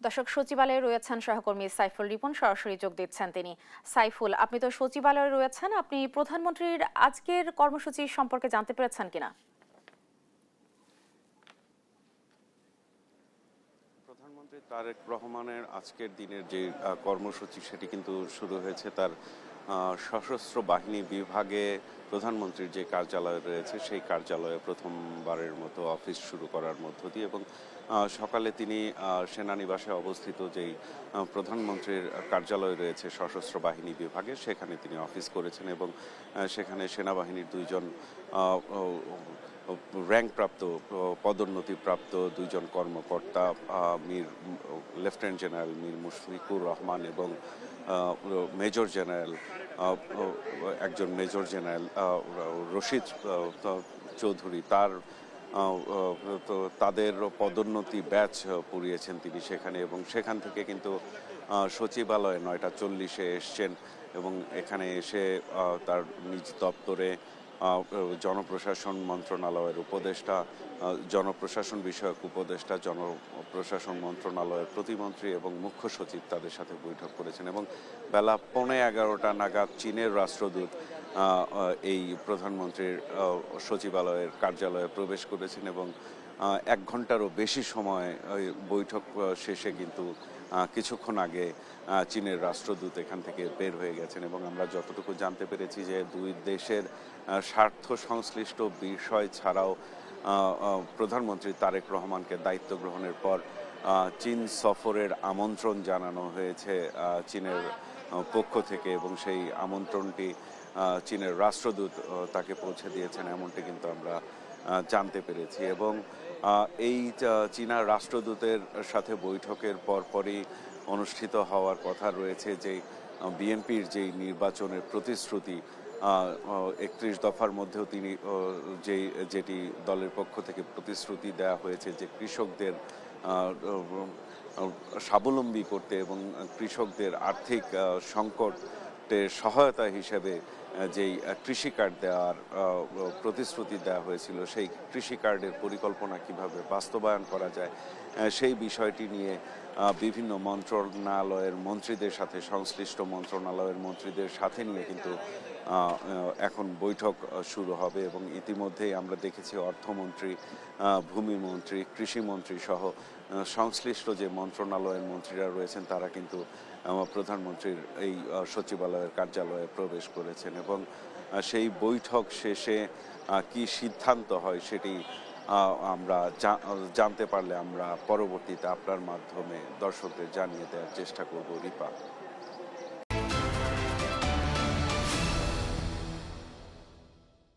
দর্শক, সচিবালয়ে রয়েছেন সহকর্মী সাইফুল রিপন, সরাসরি যোগ দিচ্ছেন তিনি। সাইফুল, আপনি তো সচিবালয়ে রয়েছেন, আপনি প্রধানমন্ত্রীর আজকের কর্মসূচি সম্পর্কে জানতে পেরেছেন কিনা? প্রধানমন্ত্রী তারেক রহমানের আজকের দিনের যে কর্মসূচি সেটি কিন্তু শুরু হয়েছে তার সশস্ত্র বাহিনী বিভাগে প্রধানমন্ত্রীর যে কার্যালয় রয়েছে সেই কার্যালয়ে প্রথমবারের মতো অফিস শুরু করার মধ্য দিয়ে, এবং সকালে তিনি সেনানিবাসে অবস্থিত যেই প্রধানমন্ত্রীর কার্যালয় রয়েছে সশস্ত্র বাহিনী বিভাগে সেখানে তিনি অফিস করেছেন, এবং সেখানে সেনাবাহিনীর দুইজন র্যাঙ্কপ্রাপ্ত পদোন্নতিপ্রাপ্ত দুইজন কর্মকর্তা লেফটেন্যান্ট জেনারেল মীর মুশফিকুর রহমান এবং মেজর জেনারেল একজন মেজর জেনারেল রশিদ চৌধুরী তাদের পদোন্নতি ব্যাচ পুড়িয়েছেন তিনি সেখানে, এবং সেখান থেকে কিন্তু সচিবালয়ে 9:40-এ এসছেন এবং এখানে এসে তার নিজ দপ্তরে জনপ্রশাসন মন্ত্রণালয়ের উপদেষ্টা, জনপ্রশাসন বিষয়ক উপদেষ্টা, জনপ্রশাসন মন্ত্রণালয়ের প্রতিমন্ত্রী এবং মুখ্য সচিব তাদের সাথে বৈঠক করেছেন, এবং বেলা 11:15 নাগাদ চীনের রাষ্ট্রদূত এই প্রধানমন্ত্রীর সচিবালয়ের কার্যালয়ে প্রবেশ করেছেন, এবং 1 ঘন্টারও বেশি সময় বৈঠক শেষে কিন্তু কিছুক্ষণ আগে চীনের রাষ্ট্রদূত এখান থেকে বের হয়ে গেছেন, এবং আমরা যতটুকু জানতে পেরেছি যে দুই দেশের স্বার্থ সংশ্লিষ্ট বিষয় ছাড়াও প্রধানমন্ত্রী তারেক রহমানকে দায়িত্ব গ্রহণের পর চীন সফরের আমন্ত্রণ জানানো হয়েছে চীনের পক্ষ থেকে, এবং সেই আমন্ত্রণটি চীনের রাষ্ট্রদূত তাকে পৌঁছে দিয়েছেন এমনটি কিন্তু আমরা জানতে পেরেছি, এবং এই চীনা রাষ্ট্রদূতের সাথে বৈঠকের পরপরই অনুষ্ঠিত হওয়ার কথা রয়েছে যে বিএনপির যেই নির্বাচনের প্রতিশ্রুতি 31 দফার মধ্যেও তিনি যেটি দলের পক্ষ থেকে প্রতিশ্রুতি দেওয়া হয়েছে যে কৃষকদের স্বাবলম্বী করতে এবং কৃষকদের আর্থিক সংকটের সহায়তা হিসেবে যেই কৃষি কার্ড দেওয়ার প্রতিশ্রুতি দেওয়া হয়েছিল সেই কৃষি কার্ডের পরিকল্পনা কিভাবে বাস্তবায়ন করা যায় সেই বিষয়টি নিয়ে বিভিন্ন মন্ত্রণালয়ের মন্ত্রীদের সাথে, সংশ্লিষ্ট মন্ত্রণালয়ের মন্ত্রীদের সাথে নিয়ে কিন্তু এখন বৈঠক শুরু হবে, এবং ইতিমধ্যেই আমরা দেখেছি অর্থমন্ত্রী, ভূমিমন্ত্রী, কৃষিমন্ত্রী সহ সংশ্লিষ্ট যে মন্ত্রণালয়ের মন্ত্রীরা রয়েছেন তারা কিন্তু প্রধানমন্ত্রীর এই সচিবালয়ের কার্যালয়ে প্রবেশ করেছেন, এবং সেই বৈঠক শেষে কি সিদ্ধান্ত হয় সেটি আমরা জানতে পারলে আমরা পরবর্তীতে আপনার মাধ্যমে দর্শকদের জানিয়ে দেওয়ার চেষ্টা করব। রিপা।